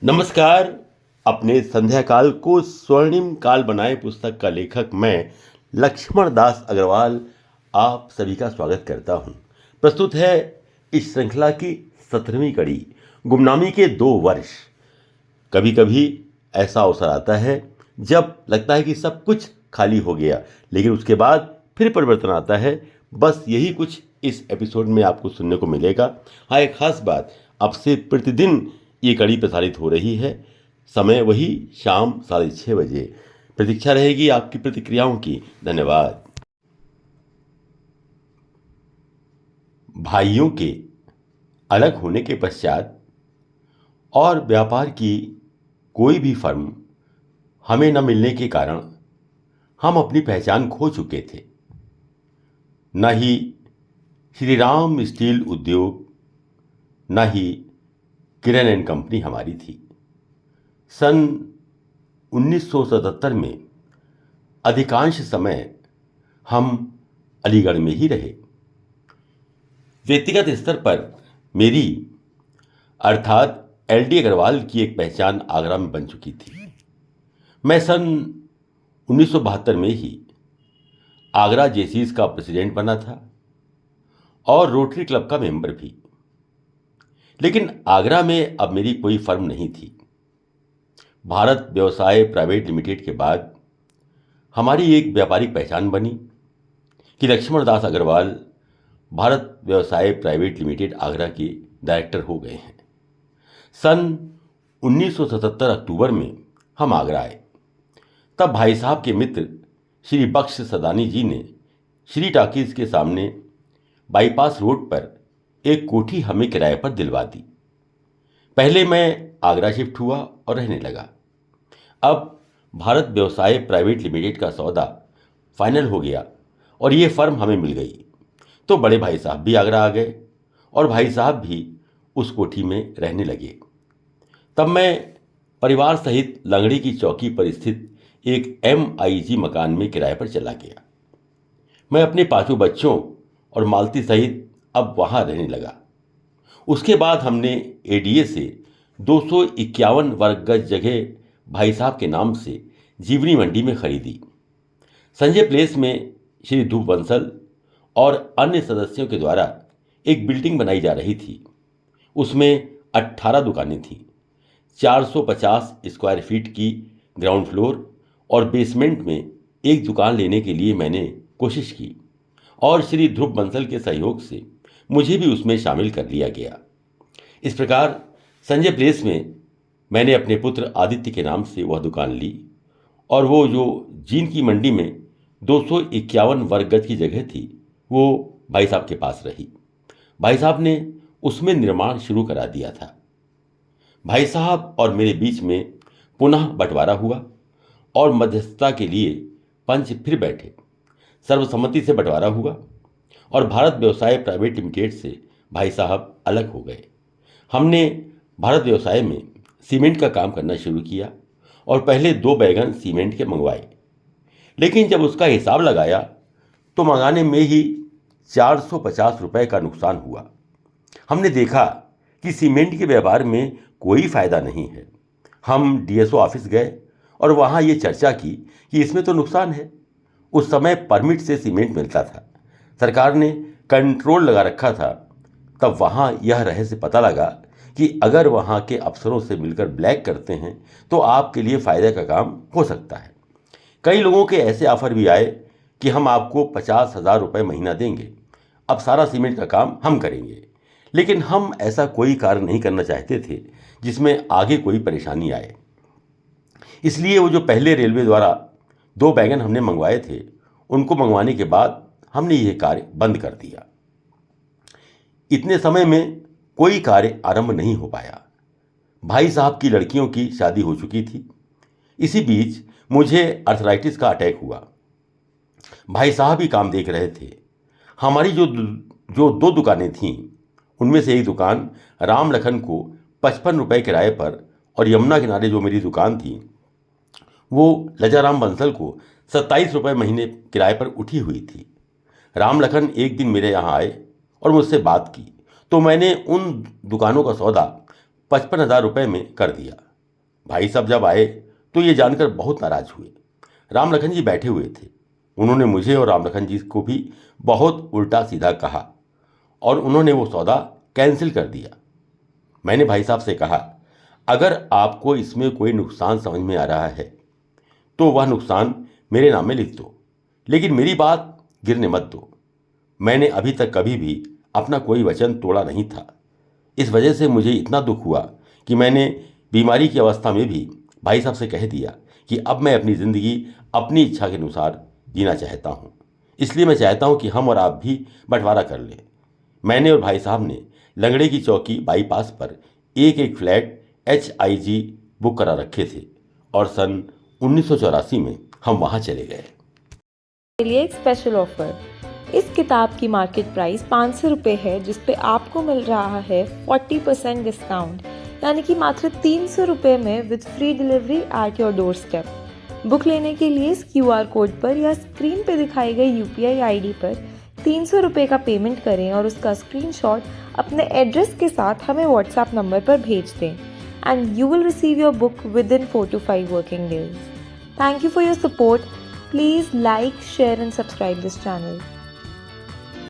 नमस्कार। अपने संध्या काल को स्वर्णिम काल बनाए पुस्तक का लेखक मैं लक्ष्मण दास अग्रवाल आप सभी का स्वागत करता हूं। प्रस्तुत है इस श्रृंखला की 17वीं कड़ी, गुमनामी के 2 वर्ष। कभी कभी ऐसा अवसर आता है जब लगता है कि सब कुछ खाली हो गया, लेकिन उसके बाद फिर परिवर्तन आता है। बस यही कुछ इस एपिसोड में आपको सुनने को मिलेगा। हाँ, एक खास बात, अब से प्रतिदिन ये कड़ी प्रसारित हो रही है। समय वही शाम 6:30 बजे। प्रतीक्षा रहेगी आपकी प्रतिक्रियाओं की। धन्यवाद। भाइयों के अलग होने के पश्चात और व्यापार की कोई भी फर्म हमें न मिलने के कारण हम अपनी पहचान खो चुके थे। न ही श्री राम स्टील उद्योग, न ही किरण एंड कंपनी हमारी थी। सन 1977 में अधिकांश समय हम अलीगढ़ में ही रहे। व्यक्तिगत स्तर पर मेरी अर्थात LD अग्रवाल की एक पहचान आगरा में बन चुकी थी। मैं सन 1972 में ही आगरा जेसीज का प्रेसिडेंट बना था और रोटरी क्लब का मेंबर भी। लेकिन आगरा में अब मेरी कोई फर्म नहीं थी। भारत व्यवसाय प्राइवेट लिमिटेड के बाद हमारी एक व्यापारिक पहचान बनी कि लक्ष्मण दास अग्रवाल भारत व्यवसाय प्राइवेट लिमिटेड आगरा के डायरेक्टर हो गए हैं। सन 1977 अक्टूबर में हम आगरा आए। तब भाई साहब के मित्र श्री बख्श सदानी जी ने श्री टाकीज के सामने बाईपास रोड पर एक कोठी हमें किराए पर दिलवा दी। पहले मैं आगरा शिफ्ट हुआ और रहने लगा। अब भारत व्यवसाय प्राइवेट लिमिटेड का सौदा फाइनल हो गया और ये फर्म हमें मिल गई, तो बड़े भाई साहब भी आगरा आ गए और भाई साहब भी उस कोठी में रहने लगे। तब मैं परिवार सहित लंगड़ी की चौकी पर स्थित एक MIG मकान में किराए पर चला गया। मैं अपने 5 बच्चों और मालती सहित अब वहाँ रहने लगा। उसके बाद हमने ADA से 251 वर्ग गज जगह भाई साहब के नाम से जीवनी मंडी में खरीदी। संजय प्लेस में श्री ध्रुव बंसल और अन्य सदस्यों के द्वारा एक बिल्डिंग बनाई जा रही थी। उसमें 18 दुकानें थीं। 450 स्क्वायर फीट की ग्राउंड फ्लोर और बेसमेंट में एक दुकान लेने के लिए मैंने कोशिश की और श्री ध्रुव बंसल के सहयोग से मुझे भी उसमें शामिल कर लिया गया। इस प्रकार संजय प्लेस में मैंने अपने पुत्र आदित्य के नाम से वह दुकान ली और वो जो जीन की मंडी में 251 वर्ग गज की जगह थी वो भाई साहब के पास रही। भाई साहब ने उसमें निर्माण शुरू करा दिया था। भाई साहब और मेरे बीच में पुनः बंटवारा हुआ और मध्यस्थता के लिए पंच फिर बैठे। सर्वसम्मति से बंटवारा हुआ और भारत व्यवसाय प्राइवेट लिमिटेड से भाई साहब अलग हो गए। हमने भारत व्यवसाय में सीमेंट का काम करना शुरू किया और पहले 2 बैगन सीमेंट के मंगवाए, लेकिन जब उसका हिसाब लगाया तो मंगाने में ही 450 रुपए का नुकसान हुआ। हमने देखा कि सीमेंट के व्यापार में कोई फायदा नहीं है। हम DSO ऑफिस गए और वहाँ ये चर्चा की कि इसमें तो नुकसान है। उस समय परमिट से सीमेंट मिलता था, सरकार ने कंट्रोल लगा रखा था। तब वहाँ यह रहस्य पता लगा कि अगर वहाँ के अफसरों से मिलकर ब्लैक करते हैं तो आपके लिए फ़ायदे का काम हो सकता है। कई लोगों के ऐसे ऑफर भी आए कि हम आपको 50,000 रुपये महीना देंगे, अब सारा सीमेंट का काम हम करेंगे। लेकिन हम ऐसा कोई कार्य नहीं करना चाहते थे जिसमें आगे कोई परेशानी आए। इसलिए वो जो पहले रेलवे द्वारा 2 बैगन हमने मंगवाए थे, उनको मंगवाने के बाद हमने ये कार्य बंद कर दिया। इतने समय में कोई कार्य आरंभ नहीं हो पाया। भाई साहब की लड़कियों की शादी हो चुकी थी। इसी बीच मुझे अर्थराइटिस का अटैक हुआ। भाई साहब ही काम देख रहे थे। हमारी जो 2 दुकानें थीं, उनमें से एक दुकान राम लखन को 55 रुपये किराए पर और यमुना किनारे जो मेरी दुकान थी वो लजाराम बंसल को 27 रुपये महीने किराए पर उठी हुई थी। राम लखन एक दिन मेरे यहाँ आए और मुझसे बात की तो मैंने उन दुकानों का सौदा 55,000 रुपये में कर दिया। भाई साहब जब आए तो ये जानकर बहुत नाराज हुए। राम लखन जी बैठे हुए थे। उन्होंने मुझे और राम लखन जी को भी बहुत उल्टा सीधा कहा और उन्होंने वो सौदा कैंसिल कर दिया। मैंने भाई साहब से कहा, अगर आपको इसमें कोई नुकसान समझ में आ रहा है तो वह नुकसान मेरे नाम में लिख दो, लेकिन मेरी बात गिरने मत दो। मैंने अभी तक कभी भी अपना कोई वचन तोड़ा नहीं था। इस वजह से मुझे इतना दुख हुआ कि मैंने बीमारी की अवस्था में भी भाई साहब से कह दिया कि अब मैं अपनी ज़िंदगी अपनी इच्छा के अनुसार जीना चाहता हूँ। इसलिए मैं चाहता हूँ कि हम और आप भी बंटवारा कर लें। मैंने और भाई साहब ने लंगड़े की चौकी बाईपास पर एक एक फ्लैट HIG बुक करा रखे थे और सन 1984 में हम वहाँ चले गए। के लिए एक स्पेशल ऑफर। इस किताब की मार्केट प्राइस 500 रुपये है, जिस पे आपको मिल रहा है 40% डिस्काउंट, यानी कि मात्र 300 रुपये में with free delivery at your door step. Book लेने के लिए इस QR कोड पर या स्क्रीन पे दिखाई गई UPI ID पर 300 रुपये का पेमेंट करें और उसका स्क्रीनशॉट अपने एड्रेस के साथ हमें WhatsApp नंबर पर भेज दें and you will receive your book with in 4 to 5 working days. Thank you for your support. Please like, share and subscribe this channel.